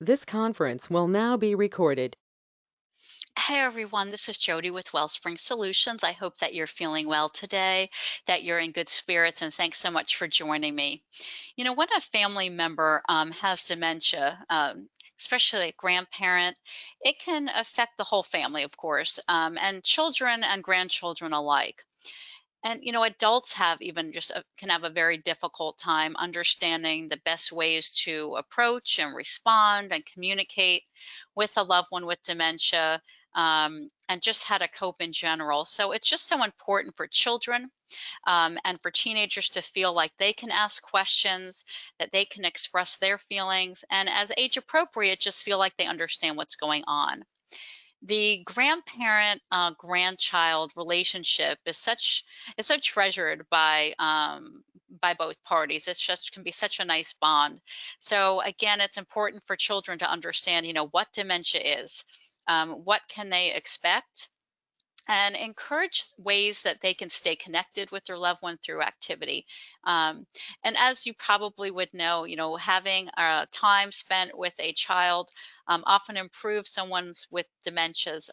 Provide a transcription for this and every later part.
This conference will now be recorded. Hey everyone, this is Jody with Wellspring Solutions. I hope that you're feeling well today, that you're in good spirits, and thanks so much for joining me. When a family member has dementia, especially a grandparent, it can affect the whole family, of course, and children and grandchildren alike. And adults have even can have a very difficult time understanding the best ways to approach and respond and communicate with a loved one with dementia, and just how to cope in general. So it's just so important for children, and for teenagers to feel like they can ask questions, that they can express their feelings, and as age appropriate, just feel like they understand what's going on. The grandparent grandchild relationship is so treasured by both parties. It's just can be such a nice bond. So again, it's important for children to understand, what dementia is, what can they expect, and encourage ways that they can stay connected with their loved one through activity. Um, and as you probably would know, having time spent with a child often improves someone's with dementia's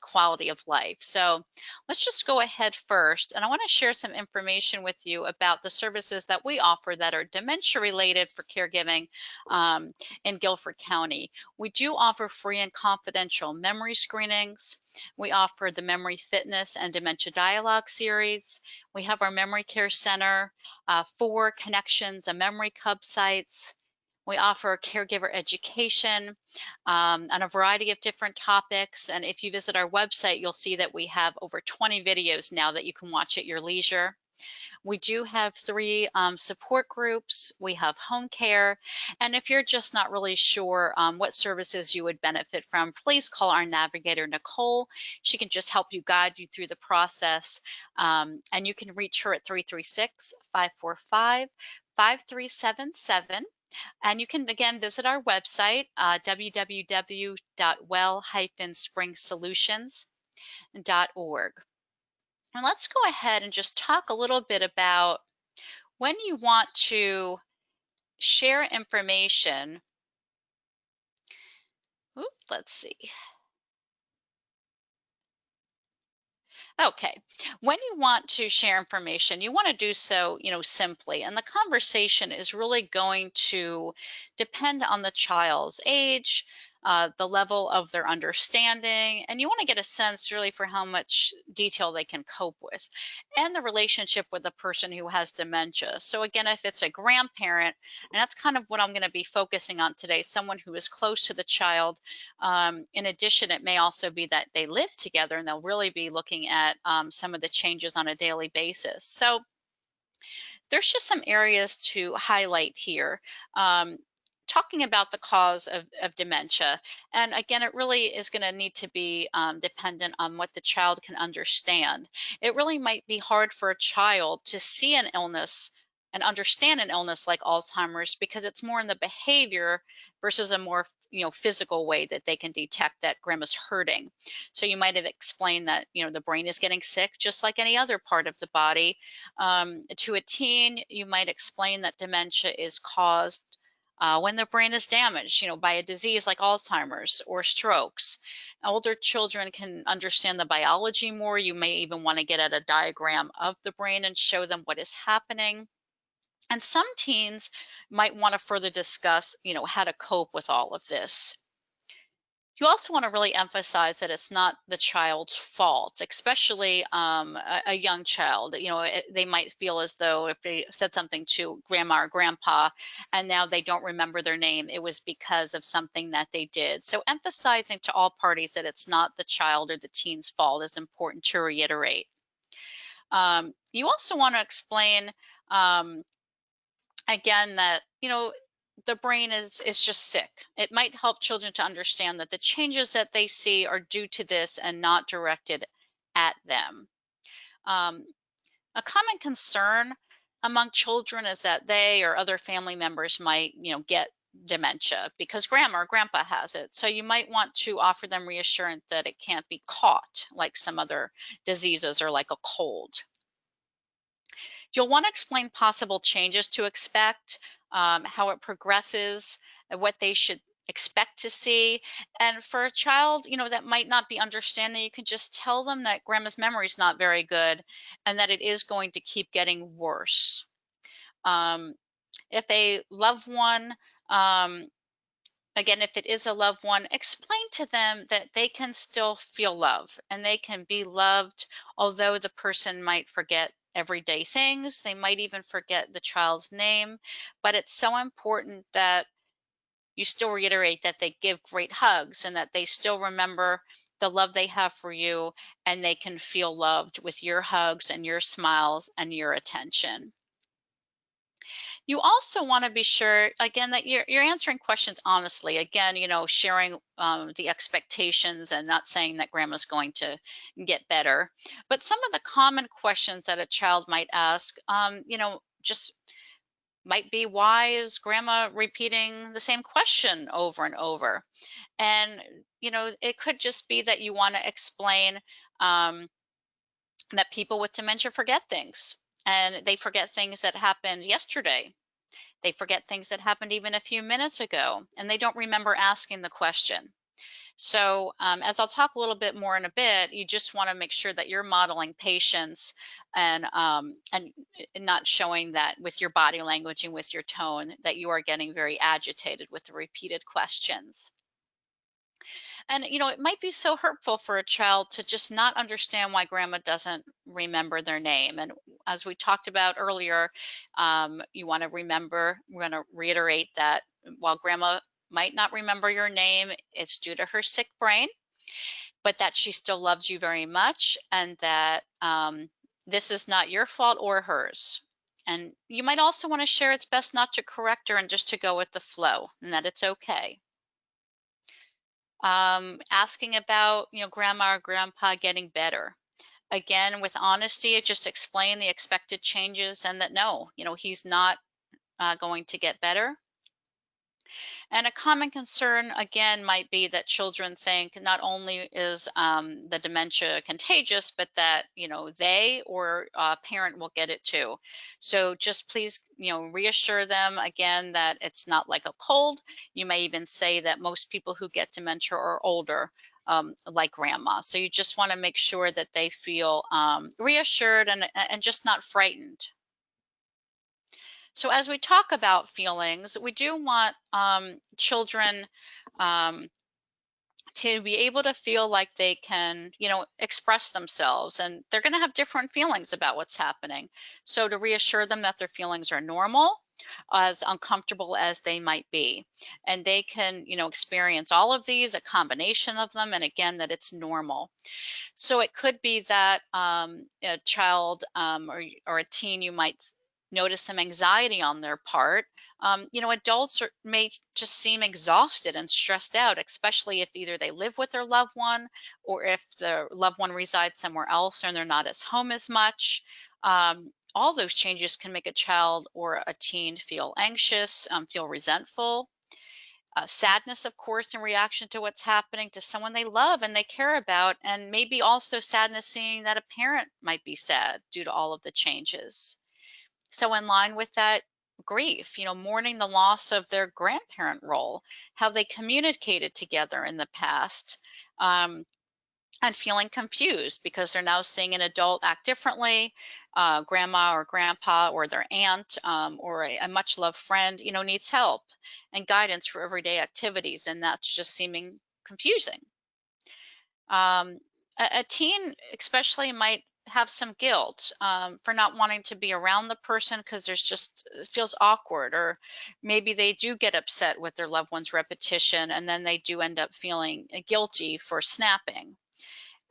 quality of life. So let's just go ahead first. And I want to share some information with you about the services that we offer that are dementia related for caregiving in Guilford County. We do offer free and confidential memory screenings. We offer the Memory Fitness and Dementia Dialogue series. We have our Memory Care Center, 4 Connections, a Memory Cub sites. We offer caregiver education on a variety of different topics. And if you visit our website, you'll see that we have over 20 videos now that you can watch at your leisure. We do have 3 support groups. We have home care. And if you're just not really sure what services you would benefit from, please call our navigator, Nicole. She can just help you guide you through the process. And you can reach her at 336-545-5377. And you can again visit our website, www.well-springsolutions.org. And let's go ahead and just talk a little bit about when you want to share information. Let's see. Okay. When you want to share information, you want to do so, simply. And the conversation is really going to depend on the child's age, the level of their understanding, and you want to get a sense really for how much detail they can cope with, and the relationship with the person who has dementia. So again, if it's a grandparent, and that's kind of what I'm going to be focusing on today, someone who is close to the child. In addition, it may also be that they live together and they'll really be looking at some of the changes on a daily basis. So there's just some areas to highlight here. Talking about the cause of dementia. And again, it really is going to need to be dependent on what the child can understand. It really might be hard for a child to see an illness and understand an illness like Alzheimer's because it's more in the behavior versus a more physical way that they can detect that grandma's hurting. So you might have explained that the brain is getting sick just like any other part of the body. To a teen, you might explain that dementia is caused when the brain is damaged, by a disease like Alzheimer's or strokes. Older children can understand the biology more. You may even want to get at a diagram of the brain and show them what is happening. And some teens might want to further discuss, how to cope with all of this. You also want to really emphasize that it's not the child's fault, especially a young child. They might feel as though if they said something to grandma or grandpa and now they don't remember their name, it was because of something that they did. So emphasizing to all parties that it's not the child or the teen's fault is important to reiterate. You also want to explain, um, again, that the brain is just sick. It might help children to understand that the changes that they see are due to this and not directed at them. Um, a common concern among children is that they or other family members might, get dementia because grandma or grandpa has it. So you might want to offer them reassurance that it can't be caught like some other diseases or like a cold. You'll want to explain possible changes to expect, how it progresses, what they should expect to see. And for a child, that might not be understanding, you can just tell them that grandma's memory is not very good and that it is going to keep getting worse. Um, if a loved one, um, again, if it is a loved one, explain to them that they can still feel love and they can be loved, although the person might forget everyday things. They might even forget the child's name, but it's so important that you still reiterate that they give great hugs and that they still remember the love they have for you and they can feel loved with your hugs and your smiles and your attention. You also want to be sure, again, that you're answering questions honestly. Again, sharing the expectations and not saying that grandma's going to get better. But some of the common questions that a child might ask, just might be, why is grandma repeating the same question over and over? And, it could just be that you want to explain um, that people with dementia forget things. And they forget things that happened yesterday. They forget things that happened even a few minutes ago, and they don't remember asking the question. So, as I'll talk a little bit more in a bit, you just want to make sure that you're modeling patience and not showing that with your body language and with your tone that you are getting very agitated with the repeated questions. And, it might be so hurtful for a child to just not understand why grandma doesn't remember their name. And as we talked about earlier, you want to remember, we're going to reiterate that while grandma might not remember your name, it's due to her sick brain, but that she still loves you very much and that this is not your fault or hers. And you might also want to share it's best not to correct her and just to go with the flow and that it's okay. Asking about, grandma or grandpa getting better. Again, with honesty, just explain the expected changes and that no, he's not going to get better. And a common concern, again, might be that children think not only is the dementia contagious, but that, they or a parent will get it too. So just please, reassure them again that it's not like a cold. You may even say that most people who get dementia are older, like grandma. So you just want to make sure that they feel reassured and just not frightened. So as we talk about feelings, we do want children um, to be able to feel like they can, express themselves, and they're going to have different feelings about what's happening. So to reassure them that their feelings are normal, as uncomfortable as they might be, and they can, experience all of these, a combination of them, and again, that it's normal. So it could be that a child or a teen, you might notice some anxiety on their part. Adults may just seem exhausted and stressed out, especially if either they live with their loved one or if the loved one resides somewhere else and they're not at home as much. All those changes can make a child or a teen feel anxious, feel resentful, sadness, of course, in reaction to what's happening to someone they love and they care about, and maybe also sadness seeing that a parent might be sad due to all of the changes. So, in line with that, grief, mourning the loss of their grandparent role, how they communicated together in the past. And feeling confused because they're now seeing an adult act differently, grandma or grandpa or their aunt or a much loved friend, needs help and guidance for everyday activities, and that's just seeming confusing. Um, a teen, especially, might have some guilt for not wanting to be around the person because there's just it feels awkward, or maybe they do get upset with their loved one's repetition, and then they do end up feeling guilty for snapping,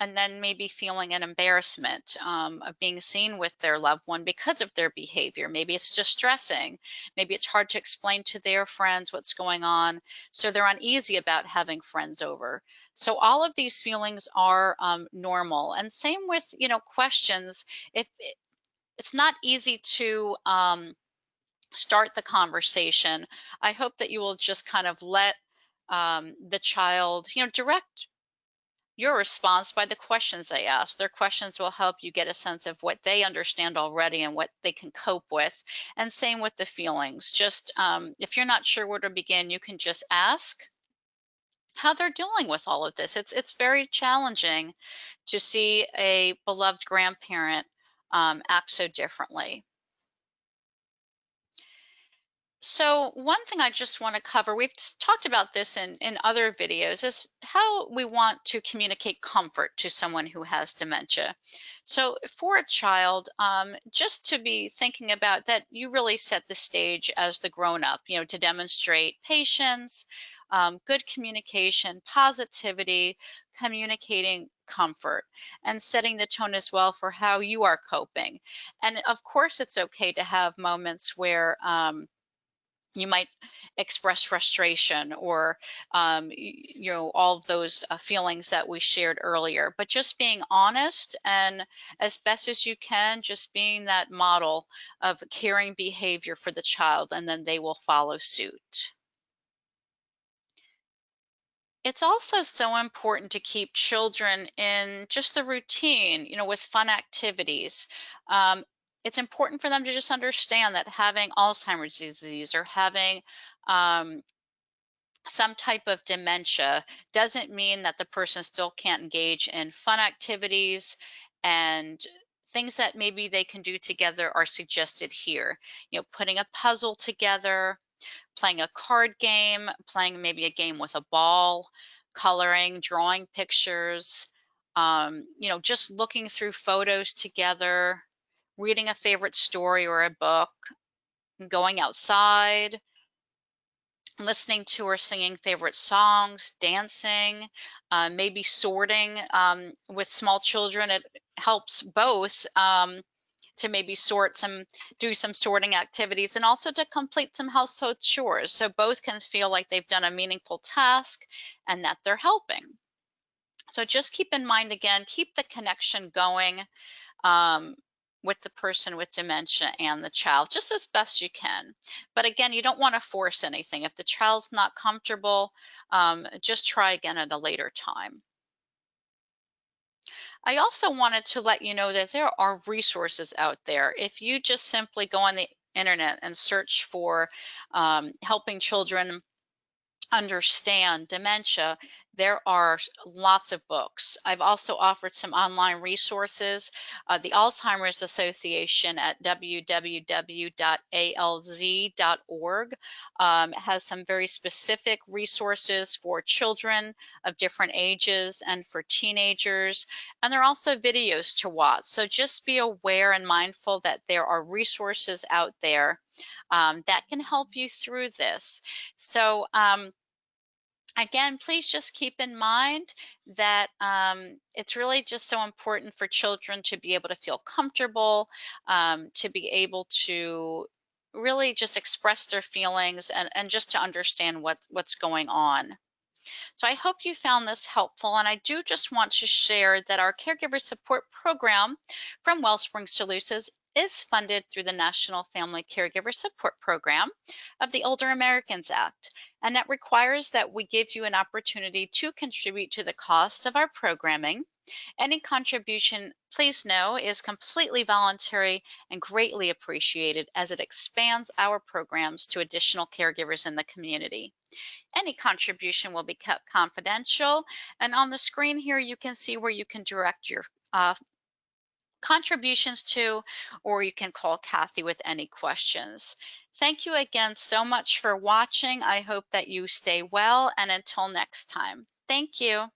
and then maybe feeling an embarrassment of being seen with their loved one because of their behavior. Maybe it's distressing. Maybe it's hard to explain to their friends what's going on. So they're uneasy about having friends over. So all of these feelings are normal. And same with, questions. If it's not easy to start the conversation, I hope that you will just kind of let the child, direct your response by the questions they ask. Their questions will help you get a sense of what they understand already and what they can cope with. And same with the feelings. Just if you're not sure where to begin, you can just ask. how they're dealing with all of this. It's very challenging to see a beloved grandparent act so differently. So one thing I just want to cover, we've talked about this in other videos, is how we want to communicate comfort to someone who has dementia. So for a child, just to be thinking about that, you really set the stage as the grown-up, to demonstrate patience, good communication, positivity, communicating comfort, and setting the tone as well for how you are coping. And of course, it's okay to have moments where you might express frustration or all of those feelings that we shared earlier, but just being honest and as best as you can, just being that model of caring behavior for the child, and then they will follow suit. It's also so important to keep children in just the routine, with fun activities. Um, it's important for them to just understand that having Alzheimer's disease or having um, some type of dementia doesn't mean that the person still can't engage in fun activities, and things that maybe they can do together are suggested here. Putting a puzzle together, playing a card game, playing maybe a game with a ball, coloring, drawing pictures, just looking through photos together, reading a favorite story or a book, going outside, listening to or singing favorite songs, dancing, maybe sorting with small children. It helps both to maybe do some sorting activities and also to complete some household chores. So both can feel like they've done a meaningful task and that they're helping. So just keep in mind again, keep the connection going um, with the person with dementia and the child, just as best you can. But again, you don't want to force anything. If the child's not comfortable, just try again at a later time. I also wanted to let you know that there are resources out there. If you just simply go on the internet and search for helping children understand dementia, there are lots of books. I've also offered some online resources. The Alzheimer's Association at www.alz.org has some very specific resources for children of different ages and for teenagers. And there are also videos to watch. So just be aware and mindful that there are resources out there that can help you through this. So, again, please just keep in mind that it's really just so important for children to be able to feel comfortable, to be able to really just express their feelings and just to understand what's going on. So I hope you found this helpful, and I do just want to share that our caregiver support program from Wellspring Solutions is funded through the National Family Caregiver Support Program of the Older Americans Act, and that requires that we give you an opportunity to contribute to the costs of our programming. Any contribution, please know, is completely voluntary and greatly appreciated as it expands our programs to additional caregivers in the community. Any contribution will be kept confidential. And on the screen here, you can see where you can direct your contributions to, or you can call Kathy with any questions. Thank you again so much for watching. I hope that you stay well, and until next time, thank you.